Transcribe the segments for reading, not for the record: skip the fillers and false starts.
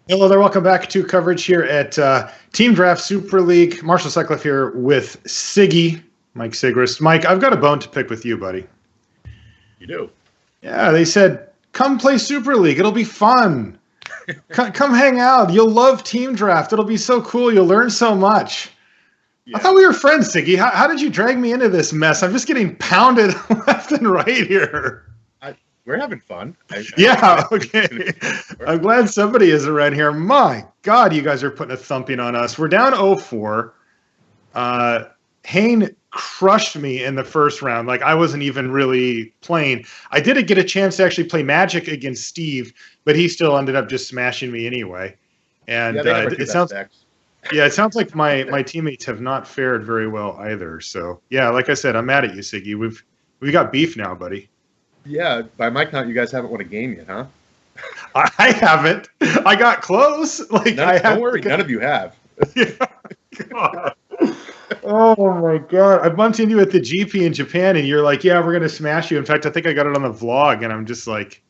Hello there. Welcome back to coverage here at Team Draft Super League. Marshall Sutcliffe here with Siggy, Mike Sigrist. Mike, I've got a bone to pick with you, buddy. You do? Yeah, they said, come play Super League. It'll be fun. Come hang out. You'll love Team Draft. It'll be so cool. You'll learn so much. Yeah. I thought we were friends, Siggy. How did you drag me into this mess? I'm just getting pounded left and right here. We're having fun. Okay. I'm glad somebody is around here. My God, you guys are putting a thumping on us. We're down 0-4. Hayne crushed me in the first round. Like, I wasn't even really playing. I did get a chance to actually play Magic against Steve, but he still ended up just smashing me anyway. And it sounds like my teammates have not fared very well either. So yeah, like I said, I'm mad at you, Siggy. We've got beef now, buddy. Yeah, by my count, you guys haven't won a game yet, huh? I haven't. I got close. Don't worry, none of you have. Yeah. God. Oh my God! I bumped into you at the GP in Japan, and you're like, "Yeah, we're gonna smash you." In fact, I think I got it on the vlog, and I'm just like,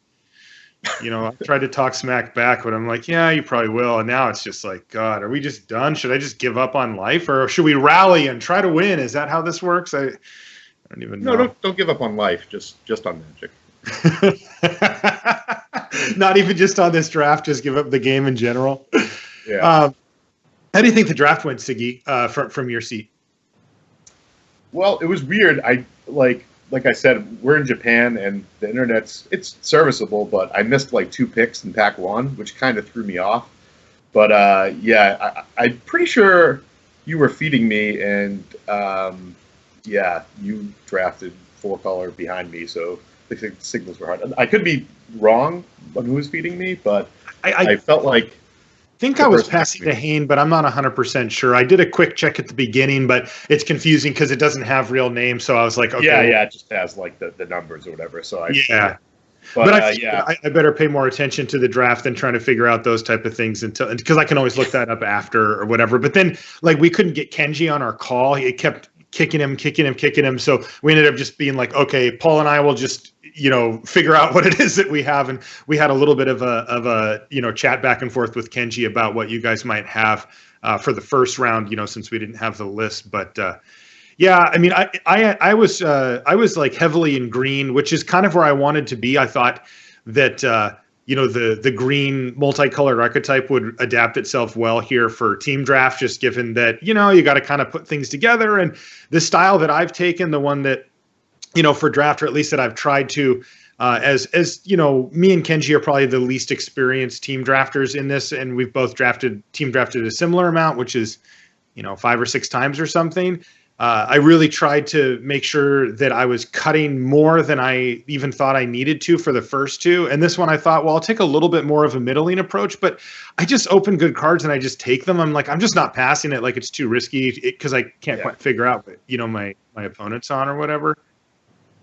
I tried to talk smack back, but I'm like, "Yeah, you probably will." And now it's just like, God, are we just done? Should I just give up on life, or should we rally and try to win? Is that how this works? I don't even know. No, don't give up on life. Just on Magic. Not even just on this draft. Just give up the game in general. Yeah. How do you think the draft went, Siggy, from your seat? Well, it was weird. Like I said, we're in Japan, and the it's serviceable, but I missed like 2 picks in pack 1, which kind of threw me off. But I'm pretty sure you were feeding me, and you drafted 4-color behind me, so the signals were hard. I could be wrong on who was feeding me, but I felt like... I think I was passing to Hayne, but I'm not 100% sure. I did a quick check at the beginning, but it's confusing because it doesn't have real names, so I was like, okay. Yeah, it just has like the numbers or whatever. So But I better pay more attention to the draft than trying to figure out those type of things because I can always look that up after or whatever. But then, like, we couldn't get Kenji on our call. He kept kicking him. So we ended up just being like, okay, Paul and I will just, figure out what it is that we have. And we had a little bit of a chat back and forth with Kenji about what you guys might have for the first round, since we didn't have the list. But yeah, I mean, I was like heavily in green, which is kind of where I wanted to be. I thought that, the green multicolored archetype would adapt itself well here for team draft, just given that, you got to kind of put things together. And the style that I've taken, the one that, for draft, or at least that I've tried to, as me and Kenji are probably the least experienced team drafters in this. And we've both team drafted a similar amount, which is, 5 or 6 times or something. I really tried to make sure that I was cutting more than I even thought I needed to for the first 2. And this one I thought, well, I'll take a little bit more of a middling approach, but I just open good cards and I just take them. I'm like, I'm just not passing it. Like, it's too risky because I can't quite figure out what, my opponent's on or whatever.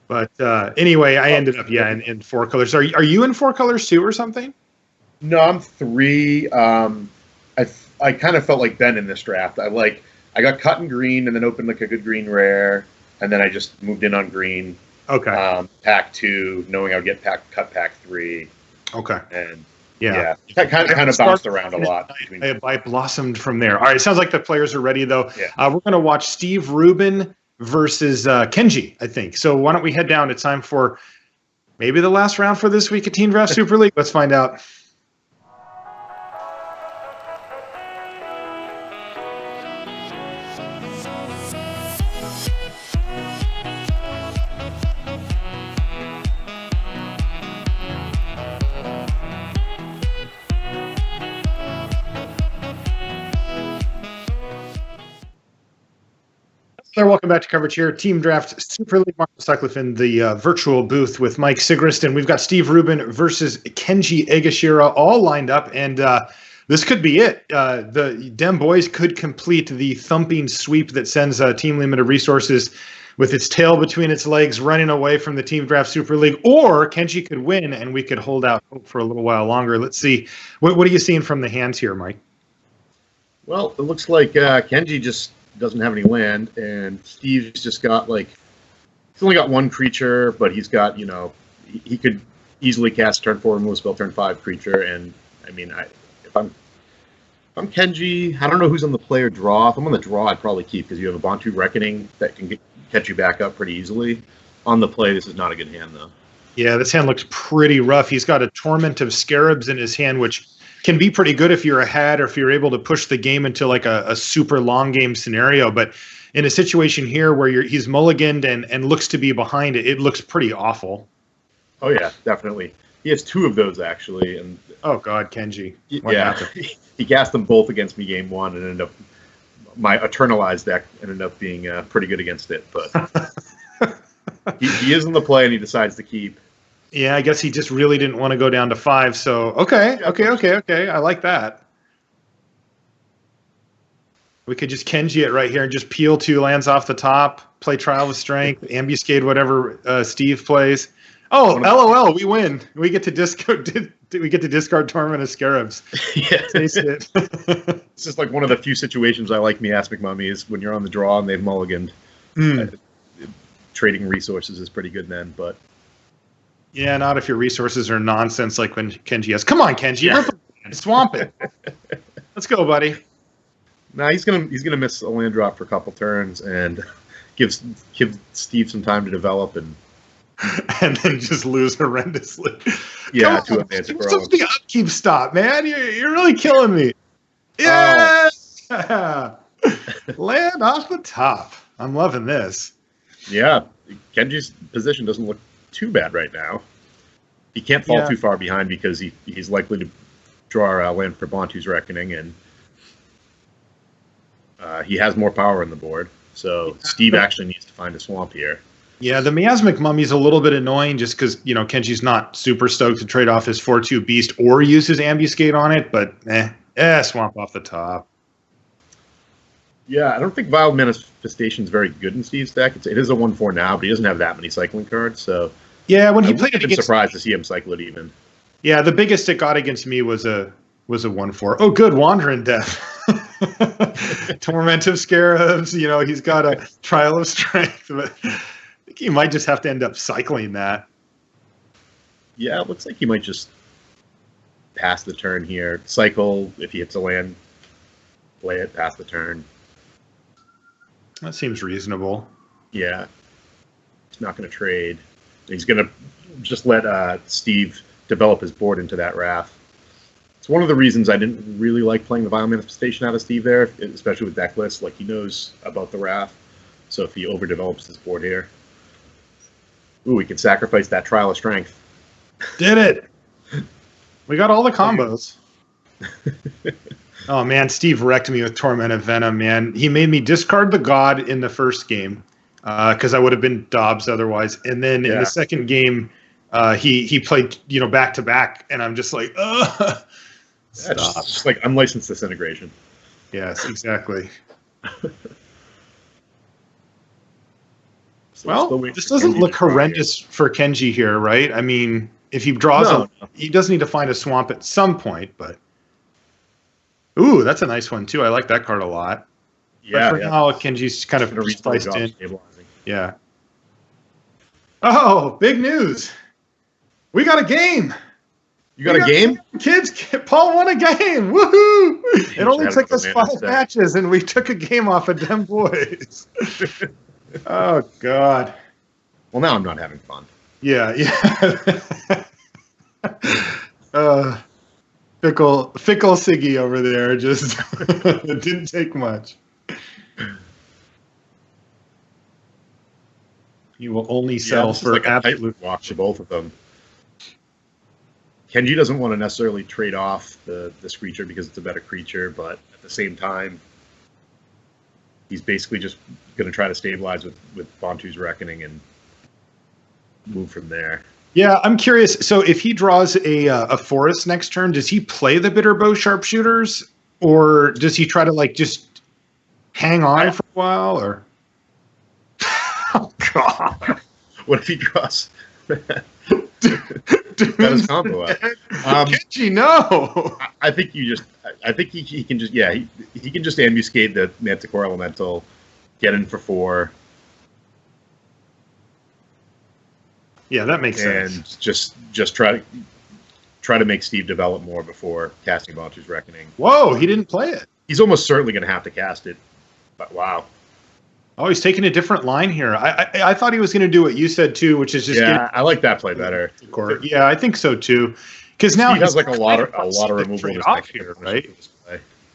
But anyway, I ended up, in 4 colors. Are you in 4 colors too or something? No, I'm 3. I kind of felt like Ben in this draft. I got cut in green and then opened like a good green rare, and then I just moved in on green. Okay. Pack 2, knowing I would get cut pack 3. Okay. And kind of bounced around a lot. I blossomed from there. All right, it sounds like the players are ready though. Yeah. We're going to watch Steve Rubin versus Kenji, I think. So why don't we head down? It's time for maybe the last round for this week at Team Draft Super League. Let's find out. Welcome back to coverage here. Team Draft Super League. Marshall Sutcliffe in the virtual booth with Mike Sigrist, and we've got Steve Rubin versus Kenji Egashira all lined up, and this could be it. The Dem Boys could complete the thumping sweep that sends Team Limited Resources with its tail between its legs running away from the Team Draft Super League, or Kenji could win and we could hold out hope for a little while longer. Let's see. What are you seeing from the hands here, Mike? Well, it looks like Kenji just doesn't have any land, and Steve's just got he's only got 1 creature, but he's got, he could easily cast turn 4 and move spell turn 5 creature. And I mean, if I'm I'm Kenji. I don't know who's on the play or draw. If I'm on the draw, I'd probably keep because you have a Bantu Reckoning that can catch you back up pretty easily. On the play, this is not a good hand, though. Yeah, this hand looks pretty rough. He's got a Torment of Scarabs in his hand, which can be pretty good if you're ahead or if you're able to push the game into like a super long game scenario. But in a situation here where he's mulliganed and looks to be behind it, it looks pretty awful. Oh, yeah, definitely. He has 2 of those, actually. And oh, God, Kenji. What happened? He cast them both against me game 1 and ended up my Eternalized deck ended up being pretty good against it. But he is in the play and he decides to keep. Yeah, I guess he just really didn't want to go down to 5. So, okay. I like that. We could just Kenji it right here and just peel 2 lands off the top, play Trial of Strength, ambuscade whatever Steve plays. Oh, LOL, we win. We get to discard Torment of Scarabs. Yeah. Taste it. It's just like one of the few situations I like Miasmic Mummy is when you're on the draw and they've mulliganed. Trading resources is pretty good then, but yeah, not if your resources are nonsense like when Kenji has. Come on, Kenji, rip it, swamp it. Let's go, buddy. Nah, he's gonna miss a land drop for a couple turns and give Steve some time to develop and then just lose horrendously. Yeah, to a Mantic Rowan. The upkeep stop, man. You're really killing me. Yeah, land off the top. I'm loving this. Yeah, Kenji's position doesn't look too bad right now. He can't fall too far behind because he's likely to draw land for Bantu's Reckoning, and he has more power in the board. So Steve actually needs to find a swamp here. Yeah, the Miasmic Mummy's a little bit annoying just because, Kenji's not super stoked to trade off his 4/2 Beast or use his Ambuscade on it, but swamp off the top. Yeah, I don't think Wild Manifestation is very good in Steve's deck. It is a 1/4 now, but he doesn't have that many cycling cards, so yeah, when he played it against, I'm surprised to see him cycle it even. Yeah, the biggest it got against me was a 1/4. Oh, good, Wandering Death. Torment of Scarabs, he's got a Trial of Strength, but I think he might just have to end up cycling that. Yeah, it looks like he might just pass the turn here. Cycle, if he hits a land, play it, pass the turn. That seems reasonable. Yeah. He's not going to trade. He's going to just let Steve develop his board into that Wrath. It's one of the reasons I didn't really like playing the Vile Manifestation out of Steve there, especially with deck lists. Like, he knows about the Wrath, so if he overdevelops this board here... Ooh, we can sacrifice that Trial of Strength. Did it! We got all the combos. Oh, man, Steve wrecked me with Torment of Venom, man. He made me discard the God in the first game because I would have been Dobbs otherwise. And then in the second game, he played, back-to-back, and I'm just like, ugh. Stop. Just like unlicensed disintegration. Yes, exactly. Well, this doesn't look horrendous for Kenji here, right? I mean, if he draws he does need to find a swamp at some point, but... Ooh, that's a nice one, too. I like that card a lot. Yeah, but for now, Kenji's kind of spiced in. Yeah. Oh, big news. We got a game. You got a game? Kids, Paul won a game. Woohoo! It only took us 5 matches, and we took a game off of them boys. Oh, God. Well, now I'm not having fun. Yeah. Fickle Siggy over there just it didn't take much. You will only settle for like absolute walk for both of them. Kenji doesn't want to necessarily trade off this creature because it's a better creature, but at the same time, he's basically just going to try to stabilize with Bantu's Reckoning and move from there. Yeah, I'm curious. So if he draws a forest next turn, does he play the Bitterbow Sharpshooters, or does he try to just hang on for a while? Or oh, God, what if he draws? That combo out. Kenji, no. I think he can just he can just ambuscade the Manticore Elemental, get in for 4. Yeah, that makes sense. And just try to try to make Steve develop more before casting Bantu's Reckoning. Whoa, he didn't play it. He's almost certainly going to have to cast it. But wow. Oh, he's taking a different line here. I thought he was going to do what you said too, which is just I like that play better. Yeah, I think so too. Because now he has like a lot of removal in his off here, right?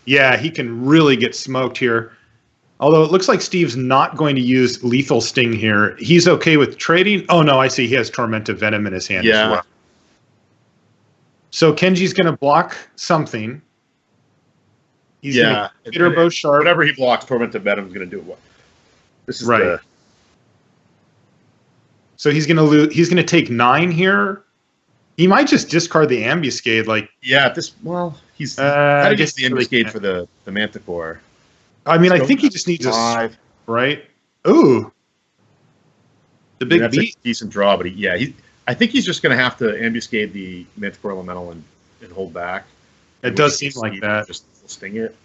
Yeah, he can really get smoked here. Although it looks like Steve's not going to use Lethal Sting here. He's okay with trading. Oh no, I see. He has Tormentive Venom in his hand as well. So Kenji's going to block something. He's going to hit her bow sharp. Whatever he blocks, Tormentive Venom is going to do it. This is right. So he's going to lose. He's going to take 9 here. He might just discard the Ambuscade. He's got to get the Ambuscade for the Manticore. I mean, I think he just needs 5. Right? Ooh. The big beat. A decent draw, but I think he's just going to have to Ambuscade the Manticore Elemental and hold back. It does seem like that. Just sting it.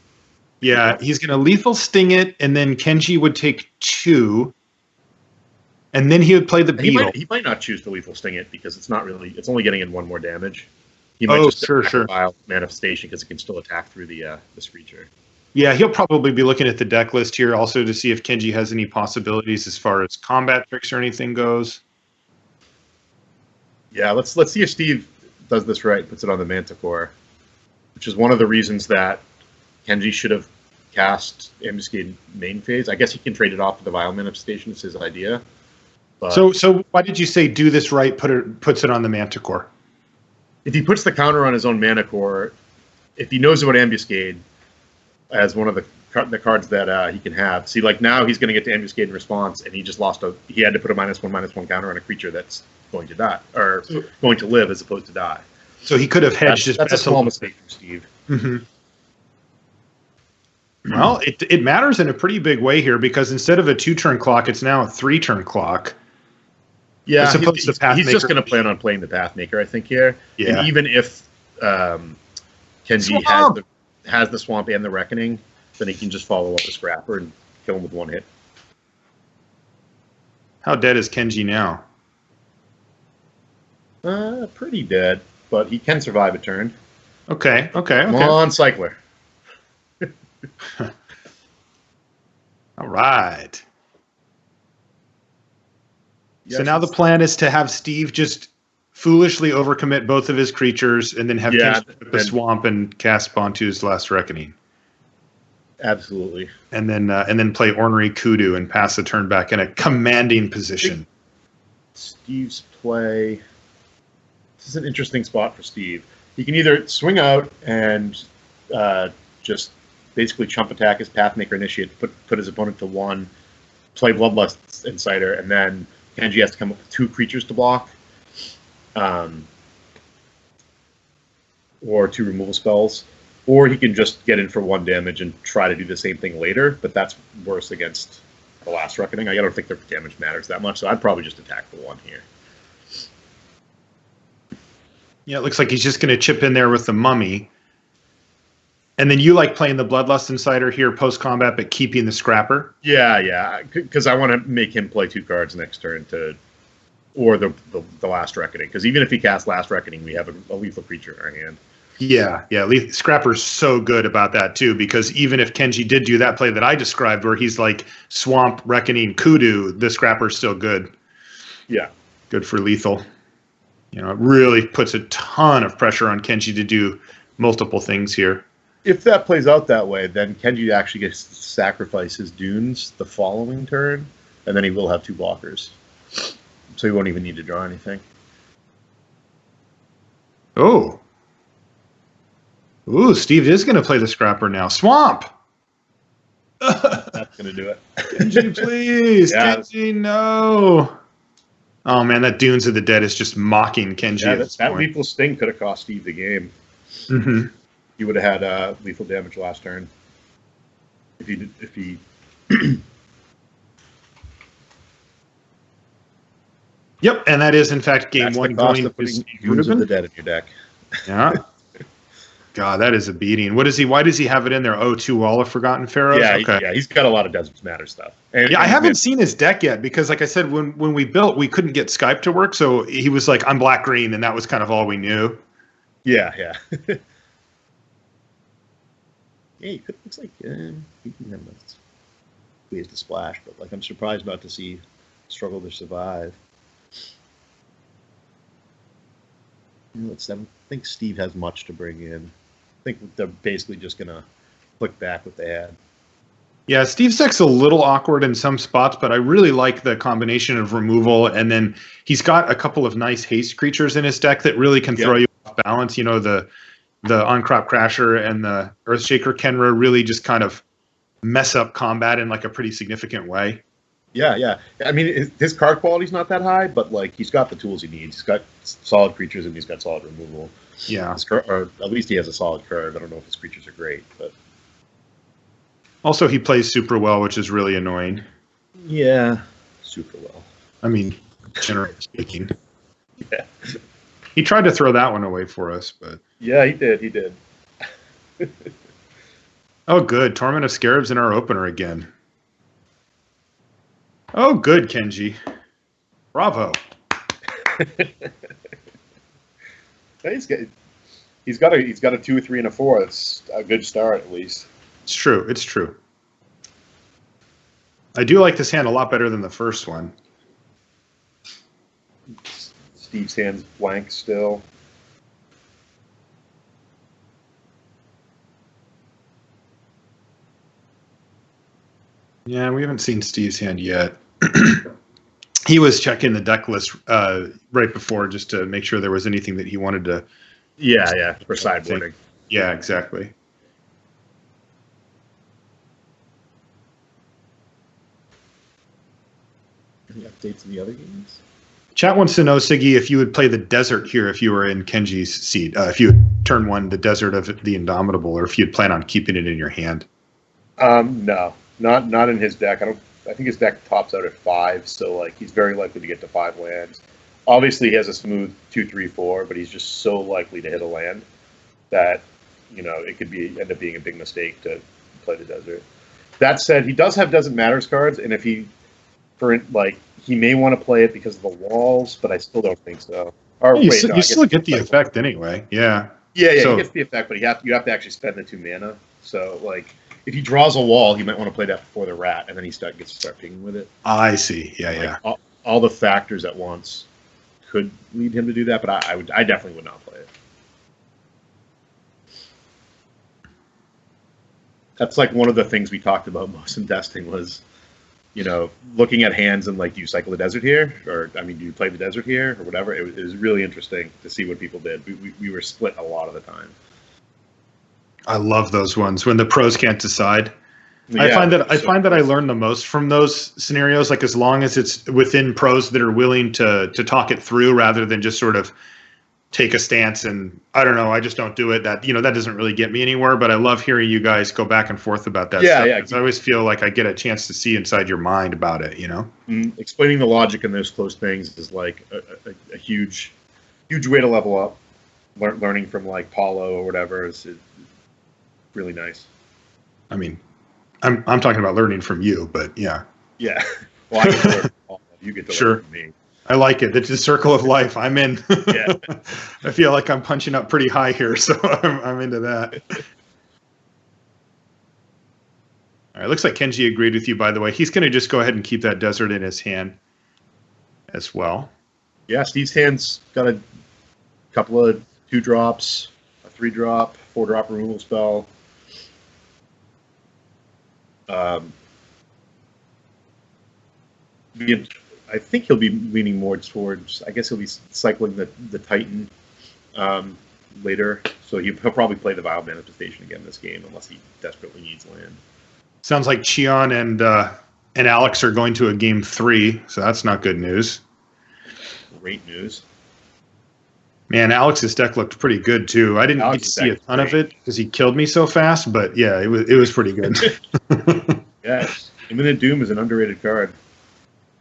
Yeah, he's going to Lethal Sting it, and then Kenji would take 2. And then he would play the Beetle. He might not choose to Lethal Sting it because it's only getting in 1 more damage. He might just sure. Wild Manifestation because it can still attack through the Screecher. Yeah, he'll probably be looking at the deck list here also to see if Kenji has any possibilities as far as combat tricks or anything goes. Yeah, let's see if Steve does this right, puts it on the Manticore, which is one of the reasons that Kenji should have cast Ambuscade main phase. I guess he can trade it off with the Vile Manifestation. It's his idea. But so why did you say do this right, puts it on the Manticore? If he puts the counter on his own Manticore, if he knows about Ambuscade as one of the cards that he can have. See, like now he's going to get to Ambuscade in response, and he just he had to put a -1/-1 counter on a creature that's going to die, or going to live as opposed to die. So he could have hedged his That's a small mistake from Steve. Mm-hmm. Well, it matters in a pretty big way here because instead of a 2-turn clock, it's now a 3-turn clock. Yeah, he's just going to plan on playing the Pathmaker, I think, here. Yeah. And even if Kenji has the Swamp and the Reckoning, then he can just follow up the Scrapper and kill him with 1 hit. How dead is Kenji now? Pretty dead, but he can survive a turn. Okay. Come on, Cycler. All right. Yes, so now the plan is to have Steve just foolishly overcommit both of his creatures and then have Kenji put the Swamp and cast Bantu's Last Reckoning. Absolutely. And then play Ornery Kudu and pass the turn back in a commanding position. Steve's play. This is an interesting spot for Steve. He can either swing out and just basically chump attack his Pathmaker Initiate, put his opponent to 1, play Bloodlust Insider, and then Kenji has to come up with 2 creatures to block, or 2 removal spells. Or he can just get in for 1 damage and try to do the same thing later, but that's worse against the Last Reckoning. I don't think the damage matters that much, so I'd probably just attack the 1 here. Yeah, it looks like he's just going to chip in there with the Mummy. And then you like playing the Bloodlust Insider here post-combat, but keeping the Scrapper? Yeah, because I want to make him play 2 cards next turn or the Last Reckoning. Because even if he casts Last Reckoning, we have a lethal creature in our hand. Yeah. Scrapper's so good about that too, because even if Kenji did do that play that I described, where he's like Swamp, Reckoning, Kudu, the Scrapper's still good. Yeah, good for lethal. It really puts a ton of pressure on Kenji to do multiple things here. If that plays out that way, then Kenji actually gets to sacrifice his Dunes the following turn, and then he will have 2 blockers. So he won't even need to draw anything. Oh. Ooh, Steve is going to play the Scrapper now. Swamp! That's going to do it. Kenji, please. Kenji, no. Oh, man, that Dunes of the Dead is just mocking Kenji at this point. That Lethal Sting could have cost Steve the game. Mm-hmm. He would have had lethal damage last turn. If he Yep, and that is in fact game 1 going to Dunes of the Dead in your deck. Yeah. God, that is a beating. Why does he have it in there? 2 Wall of Forgotten Pharaohs? Yeah, he's got a lot of Deserts Matter stuff. I haven't seen his deck yet because, like I said, when we built, we couldn't get Skype to work, so he was like, I'm black-green, and that was kind of all we knew. Yeah, yeah. Yeah, looks like he can have ways to splash, but like I'm surprised not to see struggle to survive. I think Steve has much to bring in. I think they're basically just gonna click back what they had. Yeah, Steve's deck's a little awkward in some spots, but I really like the combination of removal, and then he's got a couple of nice haste creatures in his deck that really can throw you off balance. You know, the On-Crop Crasher and the Earthshaker Kenra really just kind of mess up combat in like a pretty significant way. Yeah, yeah. I mean, his card quality's not that high, but like he's got the tools he needs. He's got solid creatures and he's got solid removal. Yeah, or at least he has a solid curve. I don't know if his creatures are great, but also he plays super well, which is really annoying. Yeah, super well. I mean, generally speaking. Yeah. He tried to throw that one away for us, but yeah, he did. He did. Oh, good. Torment of Scarabs in our opener again. Oh, good, Kenji. Bravo. He's got a 2, 3, and a 4. That's a good start, at least. It's true. It's true. I do like this hand a lot better than the first one. Steve's hand's blank still. Yeah, we haven't seen Steve's hand yet. He was checking the deck list right before just to make sure there was anything that he wanted to. Yeah, for sideboarding. Yeah, exactly. Any updates in the other games? Chat wants to know, Siggy, if you would play the desert here if you were in Kenji's seat. If you would turn one, the Desert of the Indomitable, or if you'd plan on keeping it in your hand. No, not in his deck. I think his deck tops out at 5, so like he's very likely to get to 5 lands. Obviously, he has a smooth 2, 3, 4, but he's just so likely to hit a land that it could end up being a big mistake to play the desert. That said, he does have Doesn't Matters cards, and if he may want to play it because of the walls, but I still don't think so. Or you still get the effect anyway. Yeah. Yeah. So, he gets the effect, but you have to actually spend the 2 mana. So like, if he draws a wall, he might want to play that before the rat, and then he gets to start pinging with it. I see. Yeah. All the factors at once could lead him to do that, but I definitely would not play it. That's like one of the things we talked about most in testing was, looking at hands and like, do you cycle the desert here? Or, do you play the desert here or whatever? It was really interesting to see what people did. We were split a lot of the time. I love those ones when the pros can't decide. Yeah, I find that I learn the most from those scenarios, like as long as it's within pros that are willing to talk it through rather than just sort of take a stance and I don't know, I just don't do it. That that doesn't really get me anywhere, but I love hearing you guys go back and forth about that stuff. Yeah. I always feel like I get a chance to see inside your mind about it, Explaining the logic in those close things is like a huge way to level up. Learning from like Paulo or whatever is really nice. I mean, I'm talking about learning from you, but yeah. Yeah. Well, I get to learn from Paulo. You get to learn from me. I like it. It's the circle of life. I'm in. Yeah. I feel like I'm punching up pretty high here, so I'm into that. All right. Looks like Kenji agreed with you, by the way. He's going to just go ahead and keep that desert in his hand as well. Yeah, Steve's hand's got a couple of 2-drops, a 3-drop, 4-drop removal spell. I think he'll be leaning more towards. I guess he'll be cycling the Titan later, so he'll probably play the Vile Manifestation again this game, unless he desperately needs land. Sounds like Cheon and Alex are going to a game 3, so that's not good news. Great news. Man, Alex's deck looked pretty good too. I didn't get to see a ton of it because he killed me so fast, but yeah, it was pretty good. Yes, Imminent Doom is an underrated card.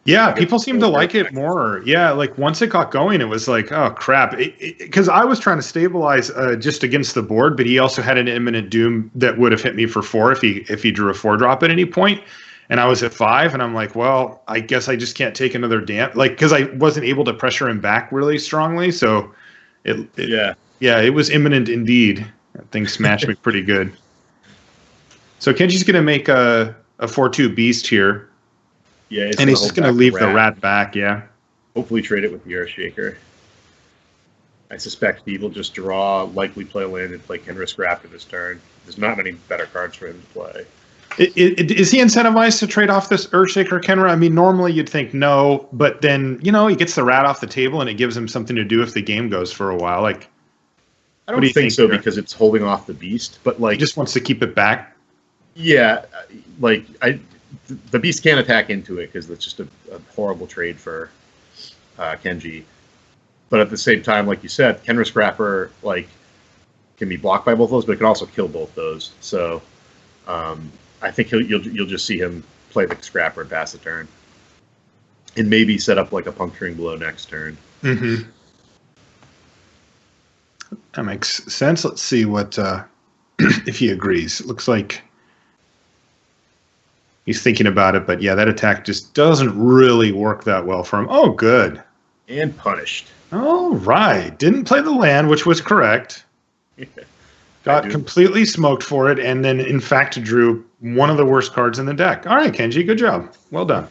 Yeah, people seem to like it more. Yeah, like once it got going, it was like, oh crap, because I was trying to stabilize just against the board, but he also had an Imminent Doom that would have hit me for 4 if he drew a 4-drop at any point, and I was at 5, and I'm like, well, I guess I just can't take another because I wasn't able to pressure him back really strongly, so. Yeah, Yeah, it was imminent indeed. That thing smashed me pretty good. So Kenji's going to make a 4/2 beast here. Yeah, and he's just going to leave the rat back, yeah. Hopefully trade it with the Earthshaker. I suspect Steve will just draw, likely play land, and play Kenra Scrap in his turn. There's not many better cards for him to play. Is he incentivized to trade off this Earthshaker Kenra? I mean, normally you'd think no, but then, he gets the rat off the table and it gives him something to do if the game goes for a while. Like, I don't think so because it's holding off the beast, but like... He just wants to keep it back? Yeah, like, the beast can't attack into it because it's just a horrible trade for Kenji. But at the same time, like you said, Kenra Scrapper, like, can be blocked by both those, but it can also kill both those. So, I think you'll just see him play the Scrapper and pass the turn, and maybe set up like a Puncturing Blow next turn. Mm-hmm. That makes sense. Let's see what if he agrees. It looks like he's thinking about it, but yeah, that attack just doesn't really work that well for him. Oh, good. And punished. All right. Didn't play the land, which was correct. Got completely smoked for it, and then, in fact, drew one of the worst cards in the deck. All right, Kenji, good job. Well done.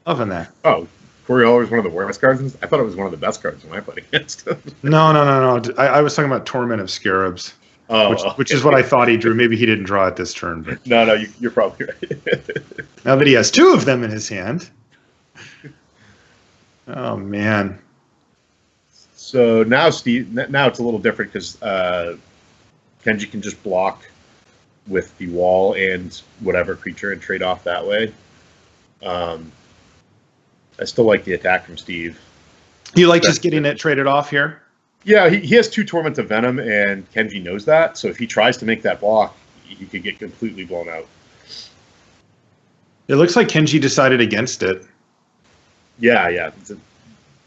Loving that. Oh, Coriolis is one of the worst cards? I thought it was one of the best cards when I played against him. No. I was talking about Torment of Scarabs, which is what I thought he drew. Maybe he didn't draw it this turn. But No, you're probably right. now that he has two of them in his hand. Oh, man. So now, Steve, now it's a little different because Kenji can just block with the wall and whatever creature and trade off that way. I still like the attack from Steve. You like just getting it traded off here? Yeah, he has 2 Torment of Venom, and Kenji knows that. So if he tries to make that block, he could get completely blown out. It looks like Kenji decided against it. Yeah.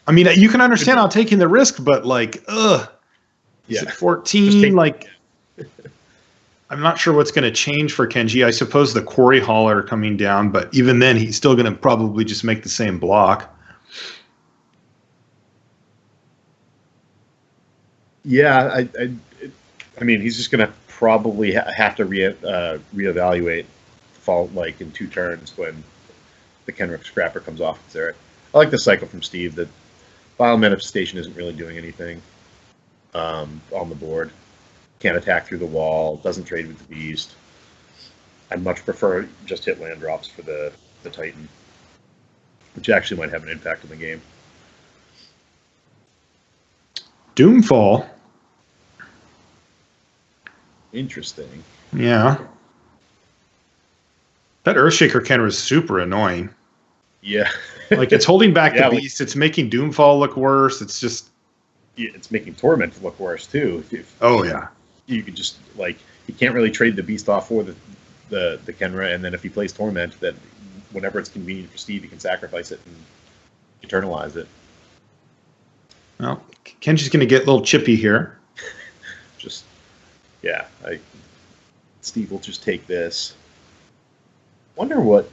I mean, you can understand how taking the risk, but like, ugh. Is it 14? Like, I'm not sure what's going to change for Kenji. I suppose the Quarry Hauler coming down, but even then, he's still going to probably just make the same block. Yeah, I mean, he's just going to probably have to reevaluate fall like in 2 turns when the Kenrick Scrapper comes off. I like the cycle from Steve that Vile Manifestation isn't really doing anything on the board. Can't attack through the wall, doesn't trade with the beast. I much prefer just hit land drops for the Titan, which actually might have an impact on the game. Doomfall. Interesting. Yeah. That Earthshaker Kenra is super annoying. Yeah. Like, it's holding back the beast. It's making Doomfall look worse. It's just... Yeah, it's making Torment look worse, too. Oh, yeah. You could just, like... He can't really trade the beast off for the Kenra, and then if he plays Torment, then whenever it's convenient for Steve, he can sacrifice it and eternalize it. Well, Kenji's going to get a little chippy here. Just... Yeah, Steve will just take this. Wonder what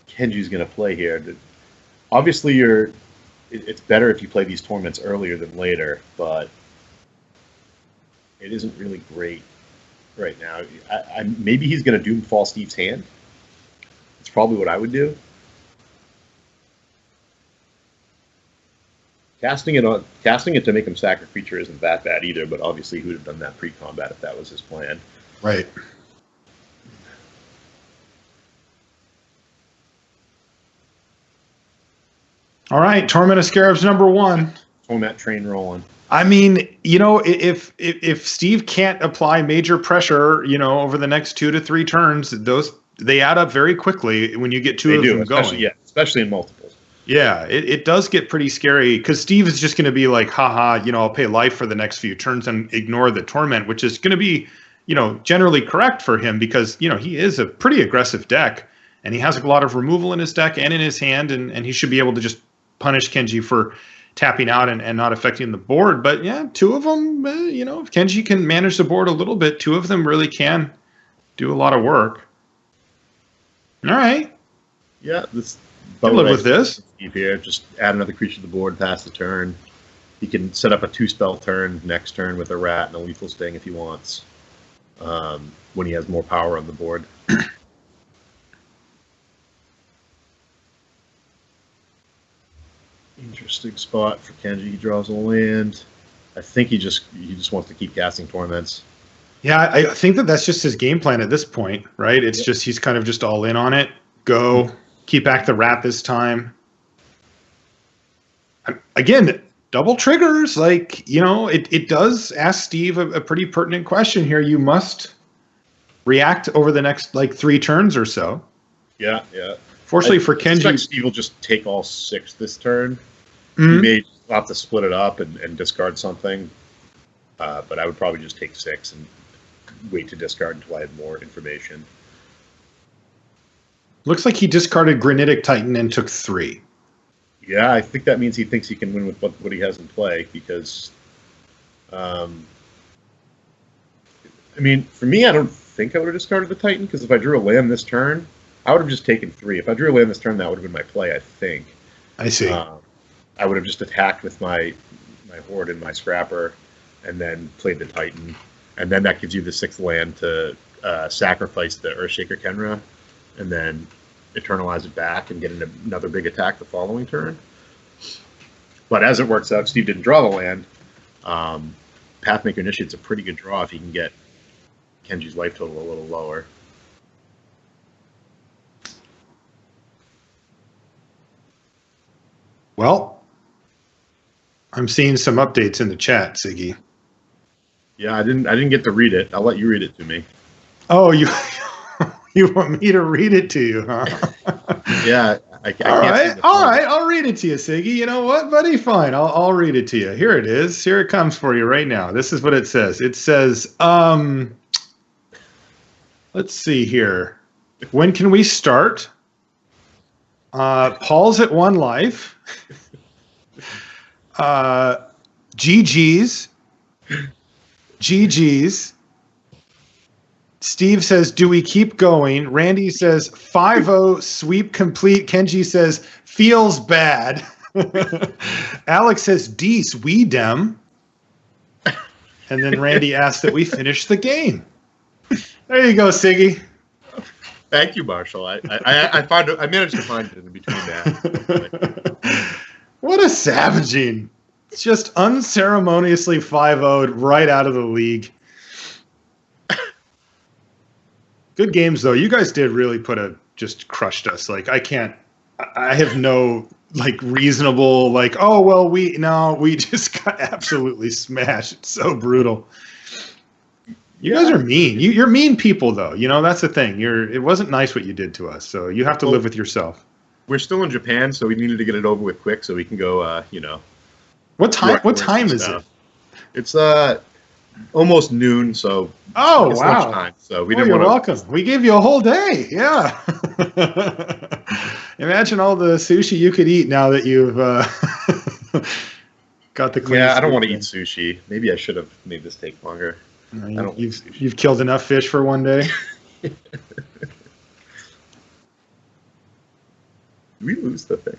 Kenji's going to play here. Obviously, it's better if you play these Torments earlier than later, but it isn't really great right now. Maybe he's going to Doomfall Steve's hand. It's probably what I would do. Casting it to make him sack a creature isn't that bad either, but obviously he would have done that pre-combat if that was his plan. Right. All right, Torment of Scarabs #1. Torment train rolling. I mean, if Steve can't apply major pressure, over the next 2 to 3 turns, they add up very quickly when you get 2 of them going. Yeah, especially in multiples. Yeah, it does get pretty scary because Steve is just going to be like, haha, I'll pay life for the next few turns and ignore the Torment, which is going to be, generally correct for him because, he is a pretty aggressive deck and he has a lot of removal in his deck and in his hand, and he should be able to just punish Kenji for tapping out and not affecting the board. But yeah, 2 of them, if Kenji can manage the board a little bit, 2 of them really can do a lot of work. All right. Yeah, this. Live with this. Steve here, just add another creature to the board, pass the turn. He can set up a 2-spell turn next turn with a rat and a lethal sting if he wants. When he has more power on the board. Interesting spot for Kenji. He draws a land. I think he just wants to keep casting torments. Yeah, I think that's just his game plan at this point, right? It's just he's kind of just all in on it. Go, keep back the rat this time. Again, double triggers, like, it does ask Steve a pretty pertinent question here. You must react over the next, 3 turns or so. Yeah. Fortunately for Kenji, Steve will just take all 6 this turn. Mm-hmm. He may have to split it up and discard something, but I would probably just take 6 and wait to discard until I had more information. Looks like he discarded Granitic Titan and took 3. Yeah, I think that means he thinks he can win with what he has in play, because, for me, I don't think I would have discarded the Titan, because if I drew a land this turn, I would have just taken 3. If I drew a land this turn, that would have been my play, I think. I see. I would have just attacked with my Horde and my Scrapper, and then played the Titan, and then that gives you the 6th land to sacrifice the Earthshaker Kenra, and then eternalize it back and get another big attack the following turn. But as it works out, Steve didn't draw the land. Pathmaker Initiate's a pretty good draw if he can get Kenji's life total a little lower. Well, I'm seeing some updates in the chat, Siggy. Yeah, I didn't get to read it. I'll let you read it to me. Oh, you want me to read it to you, huh? Yeah, I can't. All right, I'll read it to you, Siggy. You know what, buddy? Fine, I'll read it to you. Here it is. Here it comes for you right now. This is what it says. It says, let's see here. When can we start? Paul's at 1 life. GG's. Steve says, do we keep going? Randy says, 5-0, sweep complete. Kenji says, feels bad. Alex says, Dees, we dem. And then Randy asked that we finish the game. There you go, Siggy. Thank you, Marshall. I managed to find it in between that. What a savaging. It's just unceremoniously 5-0'd right out of the league. Good games, though. You guys did really just crushed us. I have no, reasonable, we just got absolutely smashed. It's so brutal. You guys are mean. You're mean people, though. That's the thing. It wasn't nice what you did to us, so you have to live with yourself. We're still in Japan, so we needed to get it over with quick so we can go, What time is it? It's almost noon, so wow. Lunchtime, so we didn't you're want to. Welcome. We gave you a whole day. Yeah. Imagine all the sushi you could eat now that you've got the clean. Yeah, I don't want to eat sushi. Maybe I should have made this take longer. You've killed enough fish for one day. We lose the thing.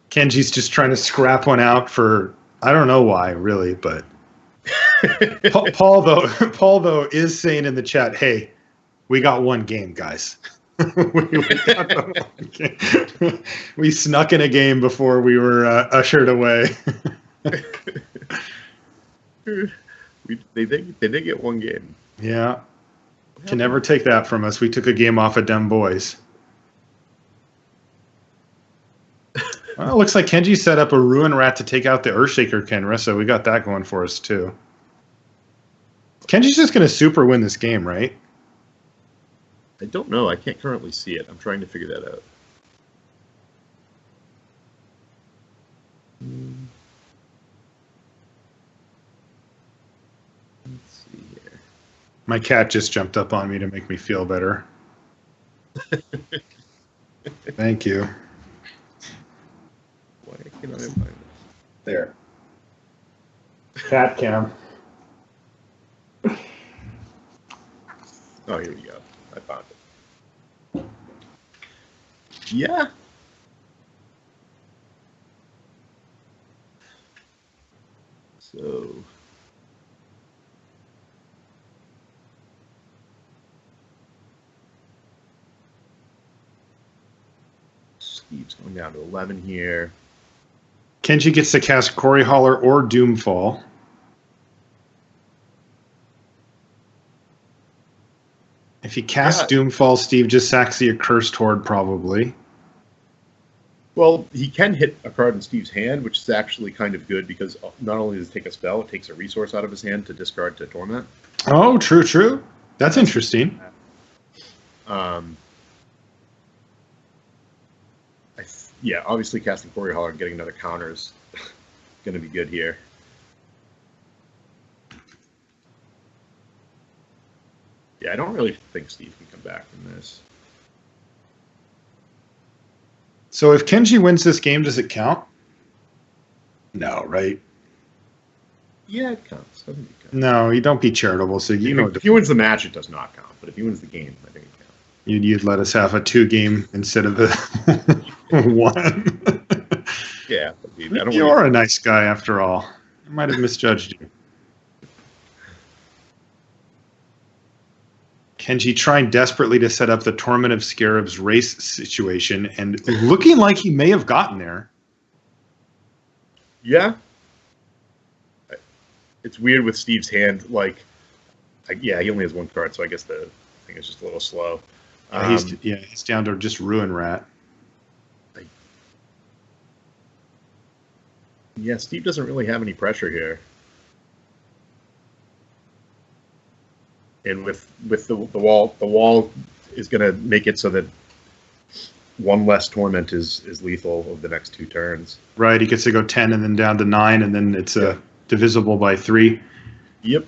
Kenji's just trying to scrap one out for I don't know why, really, but Paul though is saying in the chat, "Hey, we got one game, guys. we snuck in a game before we were ushered away." They did get one game. Yeah, can never take that from us. We took a game off of them boys. Well, it looks like Kenji set up a Ruin Rat to take out the Earthshaker Kenra, so we got that going for us, too. Kenji's just going to super win this game, right? I don't know. I can't currently see it. I'm trying to figure that out. Let's see here. My cat just jumped up on me to make me feel better. Thank you. Why can't I find this? There. Cat cam. Oh, here we go. I found it. Yeah. So Steve's going down to 11 here. Kenji gets to cast Quarry Hauler or Doomfall. If he casts Doomfall, Steve just sacks the Accursed Horde, probably. Well, he can hit a card in Steve's hand, which is actually kind of good because not only does it take a spell, it takes a resource out of his hand to discard to Torment. Oh, true, true. That's interesting. Yeah, obviously casting Quarry Hauler and getting another counter is going to be good here. Yeah, I don't really think Steve can come back from this. So if Kenji wins this game, does it count? No, right? Yeah, it counts. Doesn't it count? No, you don't be charitable. So you know, if he wins the match, it does not count. But if he wins the game, I think it counts. You'd let us have a 2-game instead of a 1. Yeah, you are a nice guy after all. I might have misjudged you. Kenji trying desperately to set up the Torment of Scarabs race situation and looking like he may have gotten there. Yeah. It's weird with Steve's hand. Yeah, he only has 1 card, so I guess the thing is just a little slow. He's down to just Ruin Rat. Yeah, Steve doesn't really have any pressure here. And with the wall is going to make it so that 1 less Torment is lethal over the next 2 turns. Right, he gets to go 10 and then down to 9, and then it's divisible by 3. Yep.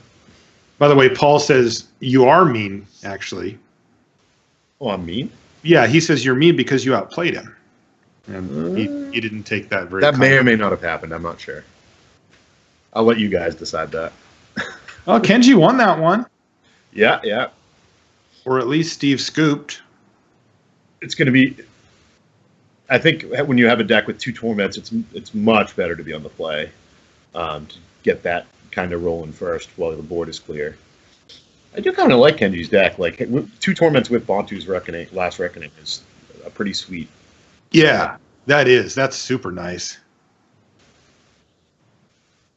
By the way, Paul says you are mean, actually. Oh, I'm mean? Yeah, he says you're mean because you outplayed him. And he didn't take that very. That may or may not have happened. I'm not sure. I'll let you guys decide that. Oh, Kenji won that one. Yeah, yeah. Or at least Steve scooped. It's going to be. I think when you have a deck with 2 Torments, it's much better to be on the play to get that kind of rolling first while the board is clear. I do kind of like Kenji's deck. Like 2 Torments with Bantu's Last Reckoning is a pretty sweet. Yeah, that's super nice.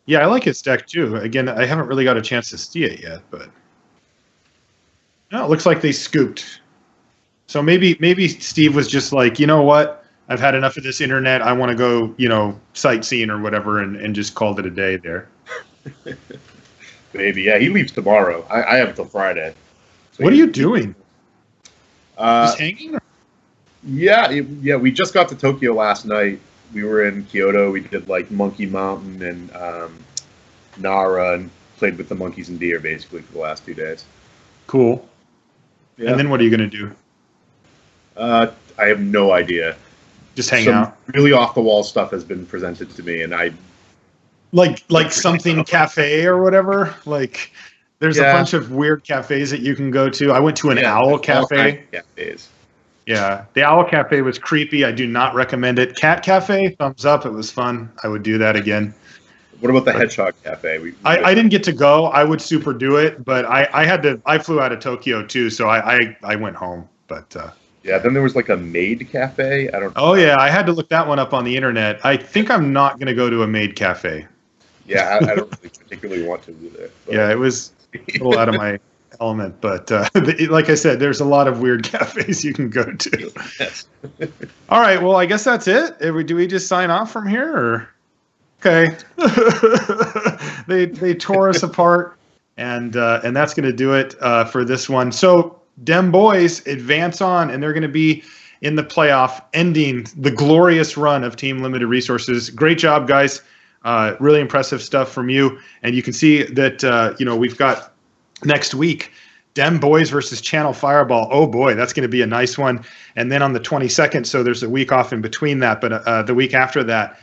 Yeah, I like his deck too. Again, I haven't really got a chance to see it yet, but no, it looks like they scooped. So maybe Steve was just like, you know what? I've had enough of this internet. I want to go, sightseeing or whatever, and just called it a day there. Maybe, yeah. He leaves tomorrow. I have until Friday. So what are you doing? Just hanging? Yeah. We just got to Tokyo last night. We were in Kyoto. We did Monkey Mountain and Nara, and played with the monkeys and deer basically for the last 2 days. Cool. Yeah. And then what are you going to do? I have no idea. Just hang out. Really off the wall stuff has been presented to me, and I like something cafe or whatever. Like there's a bunch of weird cafes that you can go to. I went to an owl cafe. Cafes. Yeah, the owl cafe was creepy. I do not recommend it. Cat cafe, thumbs up. It was fun. I would do that again. What about the hedgehog cafe? I didn't get to go. I would super do it, but I flew out of Tokyo too, so I went home. But yeah, then there was a maid cafe. I don't. Oh yeah, I had to look that one up on the internet. I think I'm not going to go to a maid cafe. Yeah, I don't really particularly want to either. Yeah, it was a little out of my element, but like I said, there's a lot of weird cafes you can go to. Yes. All right, well, I guess that's it. Do we just sign off from here, or? Okay. they tore us apart, and that's going to do it for this one. So Dem boys advance on, and they're going to be in the playoff, ending the glorious run of Team Limited Resources. Great job, guys. Really impressive stuff from you. And you can see that we've got next week Dem boys versus Channel Fireball. Oh boy, that's going to be a nice one. And then on the 22nd, so there's a week off in between that, but the week after that,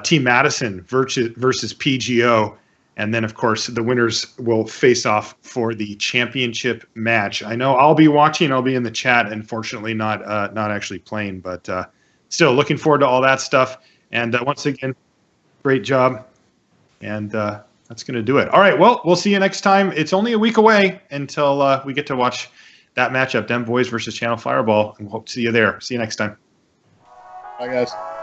Team Madison versus PGO. And then, of course, the winners will face off for the championship match. I know I'll be watching. I'll be in the chat. Unfortunately, not actually playing, but still looking forward to all that stuff. And once again, great job. And That's going to do it. All right. Well, we'll see you next time. It's only a week away until we get to watch that matchup, Dem Boys versus Channel Fireball. And we'll hope to see you there. See you next time. Bye, guys.